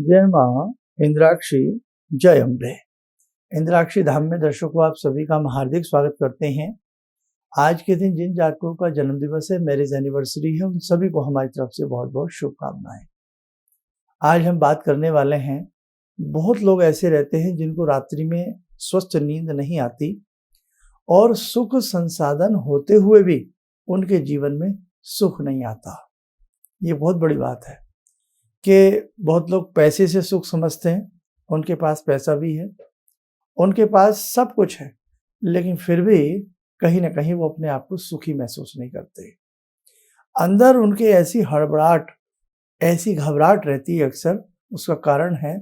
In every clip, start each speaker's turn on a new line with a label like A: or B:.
A: जय माँ इंद्राक्षी, जय अम्बे। इंद्राक्षी धाम में दर्शकों आप सभी का हम हार्दिक स्वागत करते हैं। आज के दिन जिन जातकों का जन्म दिवस है, मैरिज एनिवर्सरी है, उन सभी को हमारी तरफ से बहुत बहुत शुभकामनाएं। आज हम बात करने वाले हैं, बहुत लोग ऐसे रहते हैं जिनको रात्रि में स्वस्थ नींद नहीं आती और सुख संसाधन होते हुए भी उनके जीवन में सुख नहीं आता। ये बहुत बड़ी बात है कि बहुत लोग पैसे से सुख समझते हैं, उनके पास पैसा भी है, उनके पास सब कुछ है, लेकिन फिर भी कहीं ना कहीं वो अपने आप को सुखी महसूस नहीं करते। अंदर उनके ऐसी हड़बड़ाहट, ऐसी घबराहट रहती है अक्सर। उसका कारण है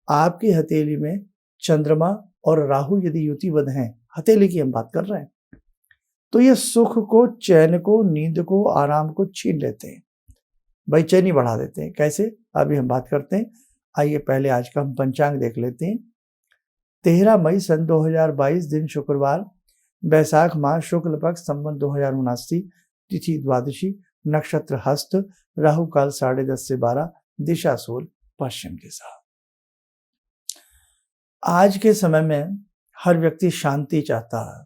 A: आपकी हथेली में चंद्रमा और राहु यदि युतिबद्ध हैं, हथेली की हम बात कर रहे हैं, तो ये सुख को, चैन को, नींद को, आराम को छीन लेते हैं, बेचैनी बढ़ा देते हैं। कैसे, अभी हम बात करते हैं। आइए पहले आज का हम पंचांग देख लेते हैं। 13 मई सन 2022, दिन शुक्रवार, बैसाख माह शुक्ल पक्ष, संवत 2079, तिथि द्वादशी, नक्षत्र हस्त, राहु काल 10:30 से 12, दिशा सूर्य पश्चिम दिशा। आज के समय में हर व्यक्ति शांति चाहता है,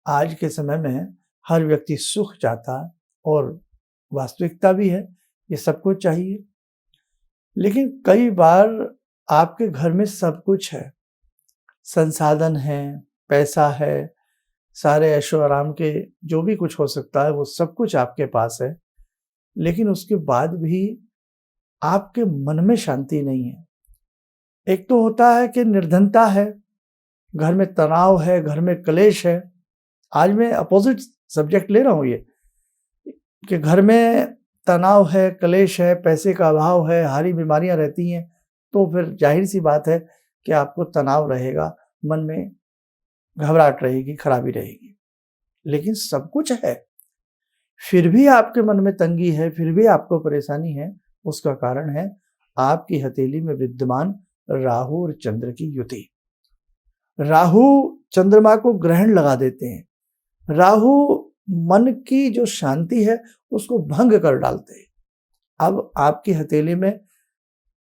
A: आज के समय में हर व्यक्ति सुख चाहता है, और वास्तविकता भी है, ये सबको चाहिए। लेकिन कई बार आपके घर में सब कुछ है, संसाधन है, पैसा है, सारे ऐशो आराम के जो भी कुछ हो सकता है वो सब कुछ आपके पास है, लेकिन उसके बाद भी आपके मन में शांति नहीं है। एक तो होता है कि निर्धनता है, घर में तनाव है, घर में क्लेश है। आज मैं अपोजिट सब्जेक्ट ले रहा हूँ, ये कि घर में तनाव है, क्लेश है, पैसे का अभाव है, हारी बीमारियां रहती हैं, तो फिर जाहिर सी बात है कि आपको तनाव रहेगा, मन में घबराहट रहेगी, खराबी रहेगी। लेकिन सब कुछ है, फिर भी आपके मन में तंगी है, फिर भी आपको परेशानी है। उसका कारण है आपकी हथेली में विद्यमान राहु और चंद्र की युति। राहु चंद्रमा को ग्रहण लगा देते हैं। राहु मन की जो शांति है उसको भंग कर डालते हैं। अब आपकी हथेली में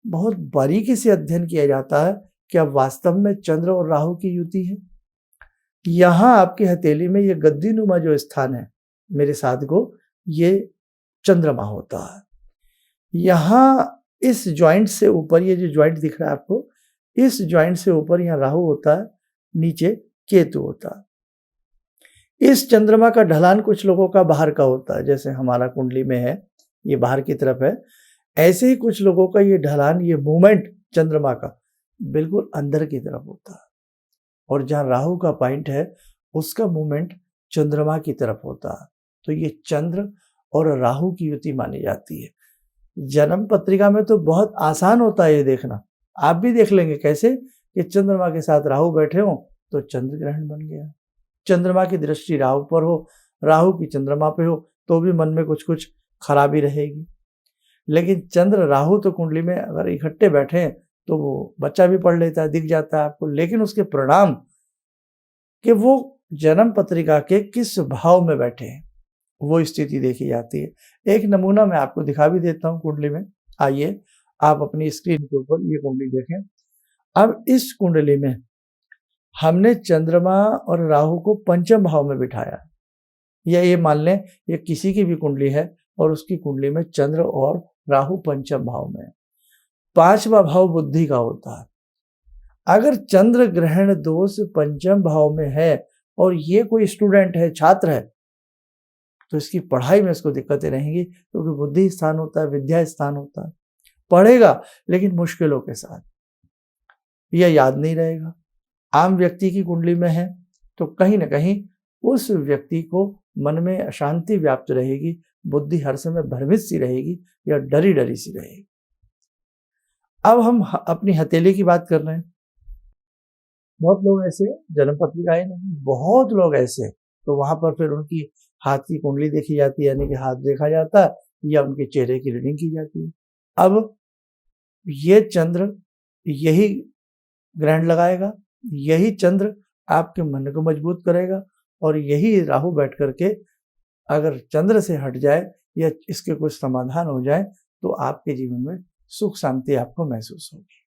A: बहुत बारीकी से अध्ययन किया जाता है कि अब वास्तव में चंद्र और राहु की युति है। यहाँ आपकी हथेली में ये गद्दी नुमा जो स्थान है मेरे साथियों, ये चंद्रमा होता है। यहाँ इस ज्वाइंट से ऊपर, ये जो ज्वाइंट दिख रहा है आपको, इस ज्वाइंट से ऊपर यहाँ राहु होता है, नीचे केतु होता है। इस चंद्रमा का ढलान कुछ लोगों का बाहर का होता है, जैसे हमारा कुंडली में है, ये बाहर की तरफ है। ऐसे ही कुछ लोगों का ये ढलान, ये मूवमेंट चंद्रमा का बिल्कुल अंदर की तरफ होता है, और जहाँ राहु का पॉइंट है उसका मूवमेंट चंद्रमा की तरफ होता है। तो ये चंद्र और राहु की युति मानी जाती है। जन्म पत्रिका में तो बहुत आसान होता है ये देखना, आप भी देख लेंगे कैसे कि चंद्रमा के साथ राहु बैठे हो तो चंद्र ग्रहण बन गया। चंद्रमा की दृष्टि राहु पर हो, राहु की चंद्रमा पे हो, तो भी मन में कुछ कुछ खराबी रहेगी। लेकिन चंद्र राहु तो कुंडली में अगर इकट्ठे बैठे हैं तो वो बच्चा भी पढ़ लेता है, दिख जाता है आपको, लेकिन उसके परिणाम कि वो जन्म पत्रिका के किस भाव में बैठे हैं वो स्थिति देखी जाती है। एक नमूना मैं आपको दिखा भी देता हूँ कुंडली में। आइए आप अपनी स्क्रीन के ऊपर ये कुंडली देखें। अब इस कुंडली में हमने चंद्रमा और राहु को पंचम भाव में बिठाया, या ये मान लें ये किसी की भी कुंडली है और उसकी कुंडली में चंद्र और राहु पंचम भाव में है। 5वां भाव बुद्धि का होता है। अगर चंद्र ग्रहण दोष पंचम भाव में है और ये कोई स्टूडेंट है, छात्र है, तो इसकी पढ़ाई में इसको दिक्कतें रहेंगी, क्योंकि बुद्धि स्थान होता है, विद्या स्थान होता है। पढ़ेगा लेकिन मुश्किलों के साथ, यह याद नहीं रहेगा। आम व्यक्ति की कुंडली में है तो कहीं ना कहीं उस व्यक्ति को मन में अशांति व्याप्त रहेगी, बुद्धि हर समय भ्रमित सी रहेगी या डरी डरी सी रहेगी। अब हम अपनी हथेली की बात कर रहे हैं। बहुत लोग ऐसे, जन्म पत्रिकाएं नहीं, बहुत लोग ऐसे, तो वहां पर फिर उनकी हाथ की कुंडली देखी जाती है, यानी कि हाथ देखा जाता है, या उनके चेहरे की रीडिंग की जाती है। अब ये चंद्र यही ग्रहण लगाएगा, यही चंद्र आपके मन को मजबूत करेगा, और यही राहु बैठ करके अगर चंद्र से हट जाए या इसके कुछ समाधान हो जाए तो आपके जीवन में सुख शांति आपको महसूस होगी।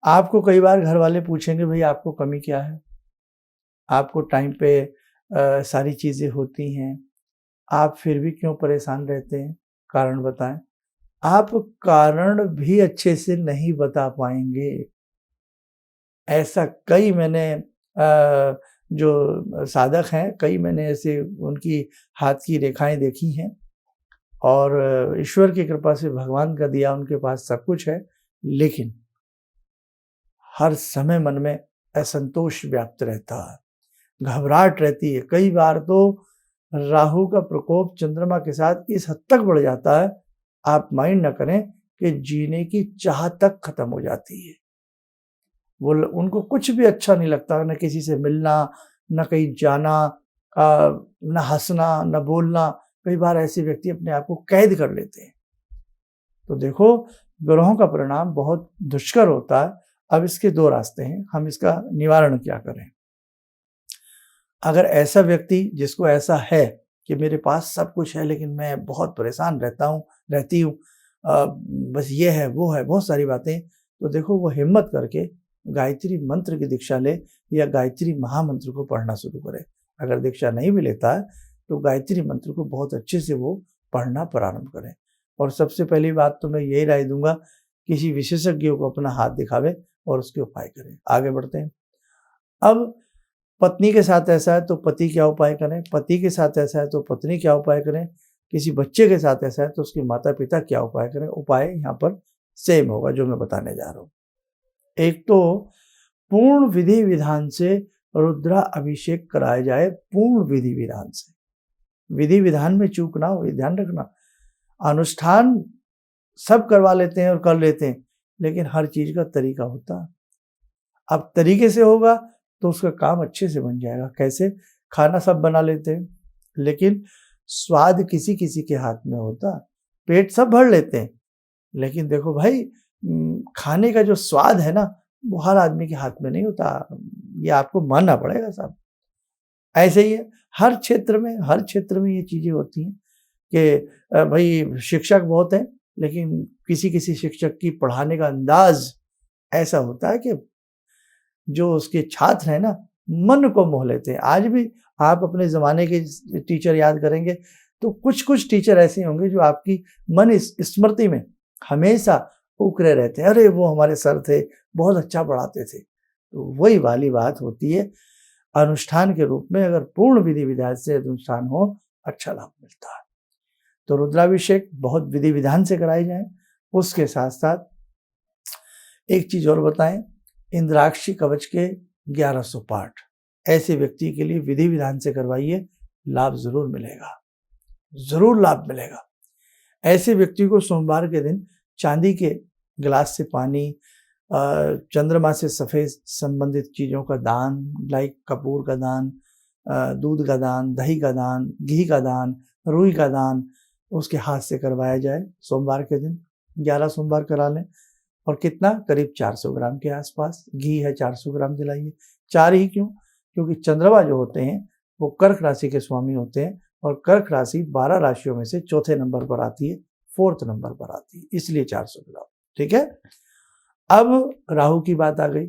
A: आपको कई बार घर वाले पूछेंगे, भाई आपको कमी क्या है? आपको टाइम पे सारी चीज़ें होती हैं, आप फिर भी क्यों परेशान रहते हैं? कारण बताएं। आप कारण भी अच्छे से नहीं बता पाएंगे। ऐसा कई मैंने जो साधक हैं, कई मैंने ऐसे उनकी हाथ की रेखाएं देखी हैं, और ईश्वर की कृपा से भगवान का दिया उनके पास सब कुछ है, लेकिन हर समय मन में असंतोष व्याप्त रहता है, घबराहट रहती है। कई बार तो राहु का प्रकोप चंद्रमा के साथ इस हद तक बढ़ जाता है, आप माइंड न करें, कि जीने की चाह तक खत्म हो जाती है। वो उनको कुछ भी अच्छा नहीं लगता, न किसी से मिलना, न कहीं जाना, न हंसना, न बोलना। कई बार ऐसे व्यक्ति अपने आप को कैद कर लेते हैं। तो देखो, ग्रहों का परिणाम बहुत दुष्कर होता है। अब इसके दो रास्ते हैं, हम इसका निवारण क्या करें? अगर ऐसा व्यक्ति जिसको ऐसा है कि मेरे पास सब कुछ है लेकिन मैं बहुत परेशान रहती हूँ, बस ये है वो है, बहुत सारी बातें, तो देखो वो हिम्मत करके गायत्री मंत्र की दीक्षा ले या गायत्री महामंत्र को पढ़ना शुरू करे। अगर दीक्षा नहीं भी लेता है तो गायत्री मंत्र को बहुत अच्छे से वो पढ़ना प्रारंभ करें। और सबसे पहली बात तो मैं यही राय दूंगा, किसी विशेषज्ञ को अपना हाथ दिखावे और उसके उपाय करें। आगे बढ़ते हैं। अब पत्नी के साथ ऐसा है तो पति क्या उपाय करें, पति के साथ ऐसा है तो पत्नी क्या उपाय करें, किसी बच्चे के साथ ऐसा है तो उसके माता पिता क्या उपाय करें। उपाय यहाँ पर सेम होगा जो मैं बताने जा रहा हूँ। एक तो पूर्ण विधि विधान से रुद्रा अभिषेक कराया जाए, पूर्ण विधि विधान से। विधि विधान में चूक ना हो, ये ध्यान रखना। अनुष्ठान सब करवा लेते हैं और कर लेते हैं, लेकिन हर चीज का तरीका होता है। अब तरीके से होगा तो उसका काम अच्छे से बन जाएगा। कैसे? खाना सब बना लेते हैं, लेकिन स्वाद किसी किसी के हाथ में होता। पेट सब भर लेते हैं, लेकिन देखो भाई, खाने का जो स्वाद है ना, वो हर आदमी के हाथ में नहीं होता। ये आपको मानना पड़ेगा साहब। ऐसे ही है हर क्षेत्र में ये चीजें होती हैं कि भाई शिक्षक बहुत हैं, लेकिन किसी किसी शिक्षक की पढ़ाने का अंदाज ऐसा होता है कि जो उसके छात्र हैं ना, मन को मोह लेते हैं। आज भी आप अपने ज़माने के टीचर याद करेंगे तो कुछ टीचर ऐसे होंगे जो आपकी मन स्मृति में हमेशा उकरे रहते हैं। अरे वो हमारे सर थे, बहुत अच्छा पढ़ाते थे। तो वही वाली बात होती है, अनुष्ठान के रूप में अगर पूर्ण विधि विधान से अनुष्ठान हो, अच्छा लाभ मिलता है। तो रुद्राभिषेक बहुत विधि विधान से कराए जाए। उसके साथ साथ एक चीज और बताएं, इंद्राक्षी कवच के 1100 पाठ ऐसे व्यक्ति के लिए विधि विधान से करवाइए, लाभ जरूर मिलेगा, जरूर लाभ मिलेगा। ऐसे व्यक्ति को सोमवार के दिन चांदी के गिलास से पानी, चंद्रमा से सफेद संबंधित चीजों का दान, लाइक कपूर का दान, दूध का दान, दही का दान, घी का दान, रुई का दान उसके हाथ से करवाया जाए। सोमवार के दिन 11 सोमवार करा लें। और कितना? करीब 400 ग्राम के आसपास। घी है 400 ग्राम दिलाइए। 4 ही क्यों? क्योंकि चंद्रमा जो होते हैं वो कर्क राशि के स्वामी होते हैं, और कर्क राशि 12 राशियों में से चौथे नंबर पर आती है, 4th नंबर पर आती है, इसलिए 400 ग्राम। ठीक है। अब राहु की बात आ गई।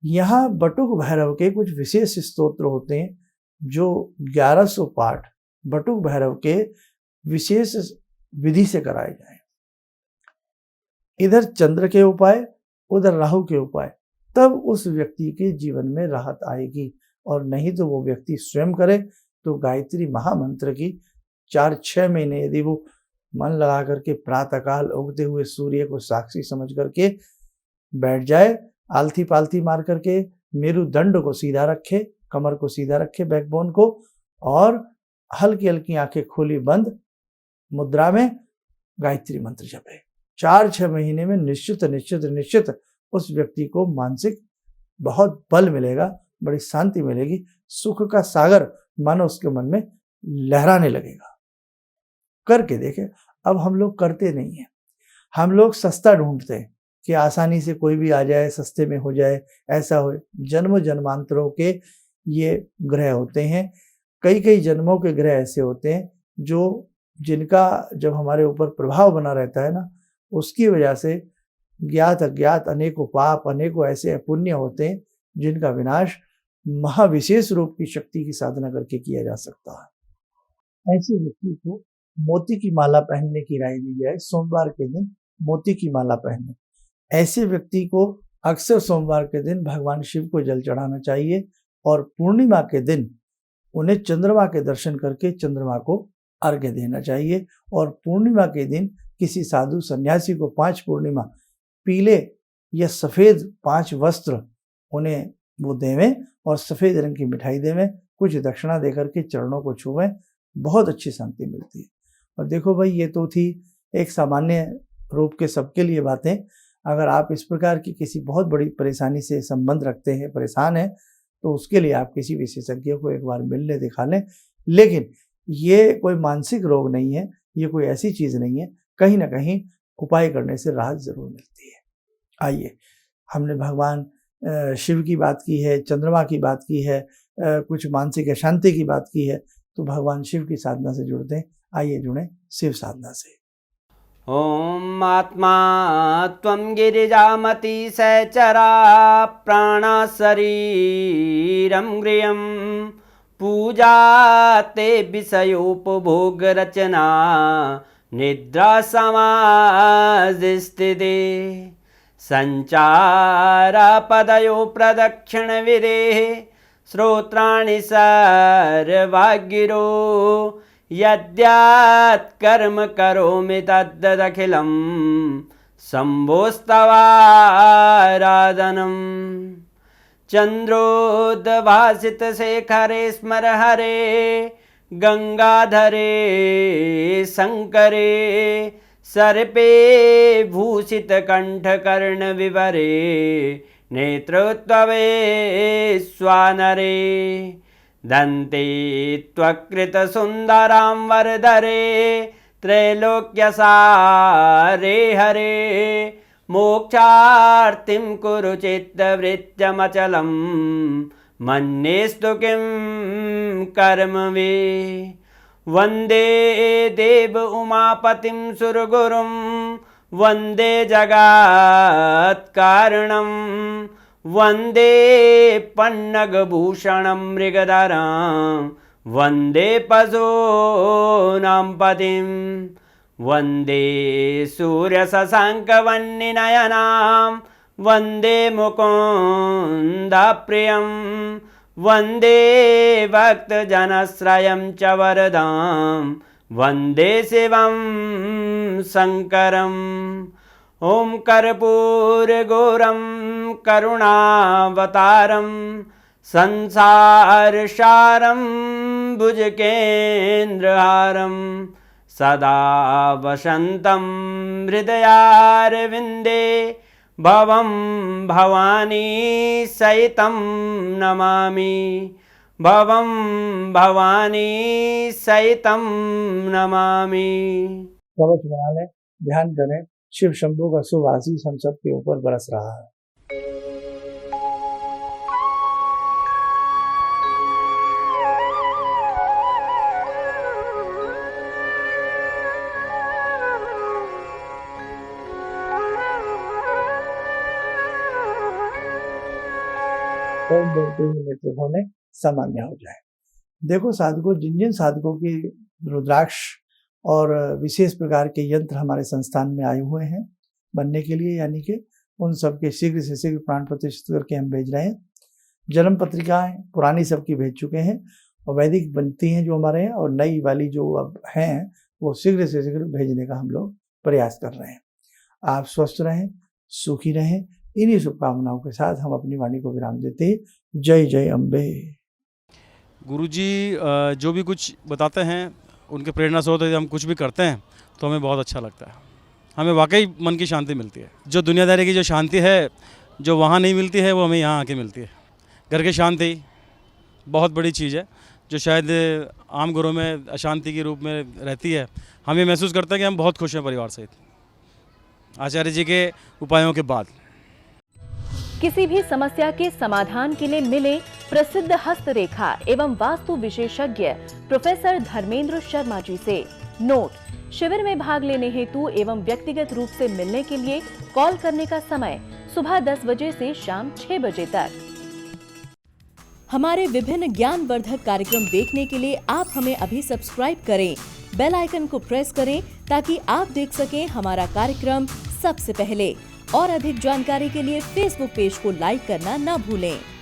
A: यहाँ बटुक भैरव के कुछ विशेष स्तोत्र होते हैं जो 1100 पाठ बटुक भैरव के विशेष विधि से कराए जाए। इधर चंद्र के उपाय, उधर राहु के उपाय, तब उस व्यक्ति के जीवन में राहत आएगी। और नहीं तो वो व्यक्ति स्वयं करे तो गायत्री महामंत्र की 4-6 महीने यदि वो मन लगा करके प्रातःकाल उगते हुए सूर्य को साक्षी समझ करके बैठ जाए, आलथी पालथी मार करके मेरुदंड को सीधा रखे, कमर को सीधा रखे, बैकबोन को, और हल्की हल्की आंखें खोली बंद मुद्रा में गायत्री मंत्र जपे। 4-6 महीने में निश्चित उस व्यक्ति को मानसिक बहुत बल मिलेगा, बड़ी शांति मिलेगी, सुख का सागर मानो उसके मन में लहराने लगेगा। करके देखें। अब हम लोग करते नहीं हैं, हम लोग सस्ता ढूंढते हैं कि आसानी से कोई भी आ जाए, सस्ते में हो जाए, ऐसा हो। जन्म जन्मांतरों के ये ग्रह होते हैं, कई जन्मों के ग्रह ऐसे होते हैं जिनका जब हमारे ऊपर प्रभाव बना रहता है ना, उसकी वजह से ज्ञात अज्ञात अनेकों पाप, अनेकों ऐसे पुण्य होते हैं जिनका विनाश महाविशेष रूप की शक्ति की साधना करके किया जा सकता है। ऐसे व्यक्ति को मोती की माला पहनने की राय दी जाए। सोमवार के दिन मोती की माला पहने। ऐसे व्यक्ति को अक्सर सोमवार के दिन भगवान शिव को जल चढ़ाना चाहिए और पूर्णिमा के दिन उन्हें चंद्रमा के दर्शन करके चंद्रमा को अर्घ्य देना चाहिए। और पूर्णिमा के दिन किसी साधु सन्यासी को 5 पूर्णिमा पीले या सफ़ेद 5 वस्त्र उन्हें वो देवें और सफ़ेद रंग की मिठाई देवें, कुछ दक्षिणा देकर के चरणों को छुएं, बहुत अच्छी शांति मिलती है। और देखो भाई, ये तो थी एक सामान्य रूप के सबके लिए बातें। अगर आप इस प्रकार की किसी बहुत बड़ी परेशानी से संबंध रखते हैं, परेशान हैं, तो उसके लिए आप किसी विशेषज्ञ को एक बार मिलने दिखा लें। लेकिन ये कोई मानसिक रोग नहीं है, ये कोई ऐसी चीज़ नहीं है, कहीं ना कहीं उपाय करने से राहत ज़रूर मिलती है। आइए, हमने भगवान शिव की बात की है, चंद्रमा की बात की है, कुछ मानसिक अशांति की बात की है, तो भगवान शिव की साधना से जुड़ते हैं। आइए जुड़ें शिव साधना से।
B: ओम आत्मा त्वं गिरिजामति सहचरा प्राणा शरीरं गृहं पूजा ते विषयोपभोग रचना निद्रा समाधिस्थिते संचारा पदयो प्रदक्षिण विदेः श्रोत्राणि सर्वागिरो यद्यात् कर्म करोमि तद्दखिलं शम्भोस्तवाराधनम् चन्द्रोद्भासितशेखरे स्मर हरे गंगाधरे शंकरे सर्पे भूषितकण्ठकर्णविवरे नेत्रोत्तवे स्वानरे दन्ते त्वकृतसुन्दरां वरदरे त्रैलोक्यसारे हरे मोक्षार्तिं कुरु चित्तवृत्त्यमचलं मन्येस्तु किं कर्म वे वन्दे देव उमापतिं सुरगुरुं वन्दे जगत्कारणं वन्दे पन्नगभूषणं मृगधरं वन्दे पशूनां पतिं वन्दे सूर्यशशाङ्कवह्निनयनां वन्दे मुकुन्दप्रियं वन्दे भक्तजनश्रयं च वरदां वन्दे शिवं शङ्करम् ॐ कर्पूरगौरं करुणावतारं संसारसारं भुजगेन्द्रहारं सदा वसन्तं हृदयारविन्दे भवं भवानी सहितं नमामि भवं भवानी सहितं नमामि।
A: कवच बना लें, ध्यान करें, शिव शंभू का शुभ आशीष हम सब के ऊपर बरस रहा है। ओम बोलते हुए नेत्र होने सामान्य हो जाए। देखो साधकों, जिन जिन साधकों की रुद्राक्ष और विशेष प्रकार के यंत्र हमारे संस्थान में आए हुए हैं बनने के लिए, यानी कि उन सब के शीघ्र से शीघ्र प्राण प्रतिष्ठित करके हम भेज रहे हैं। जन्म पत्रिकाएं पुरानी सबकी भेज चुके हैं और वैदिक बनती हैं जो हमारे हैं, और नई वाली जो अब हैं वो शीघ्र से शीघ्र भेजने का हम लोग प्रयास कर रहे हैं। आप स्वस्थ रहें, सुखी रहें, इन्हीं शुभकामनाओं के साथ हम अपनी वाणी को विराम देते हैं। जय जय अम्बे।
C: गुरुजी जो भी कुछ बताते हैं उनके प्रेरणा से होते हम कुछ भी करते हैं तो हमें बहुत अच्छा लगता है, हमें वाकई मन की शांति मिलती है। जो दुनियादारी की जो शांति है जो वहाँ नहीं मिलती है वो हमें यहाँ आके मिलती है। घर की शांति बहुत बड़ी चीज़ है जो शायद आम घरों में अशांति के रूप में रहती है। हम ये महसूस करते हैं कि हम बहुत खुश हैं परिवार सहित आचार्य जी के उपायों के बाद।
D: किसी भी समस्या के समाधान के लिए मिले प्रसिद्ध हस्तरेखा एवं वास्तु विशेषज्ञ प्रोफेसर धर्मेंद्र शर्मा जी से। नोट: शिविर में भाग लेने हेतु एवं व्यक्तिगत रूप से मिलने के लिए कॉल करने का समय सुबह 10 बजे से शाम 6 बजे तक। हमारे विभिन्न ज्ञानवर्धक कार्यक्रम देखने के लिए आप हमें अभी सब्सक्राइब करें, बेल आइकन को प्रेस करें ताकि आप देख सकें हमारा कार्यक्रम सबसे पहले। और अधिक जानकारी के लिए फेसबुक पेज को लाइक करना न भूलें।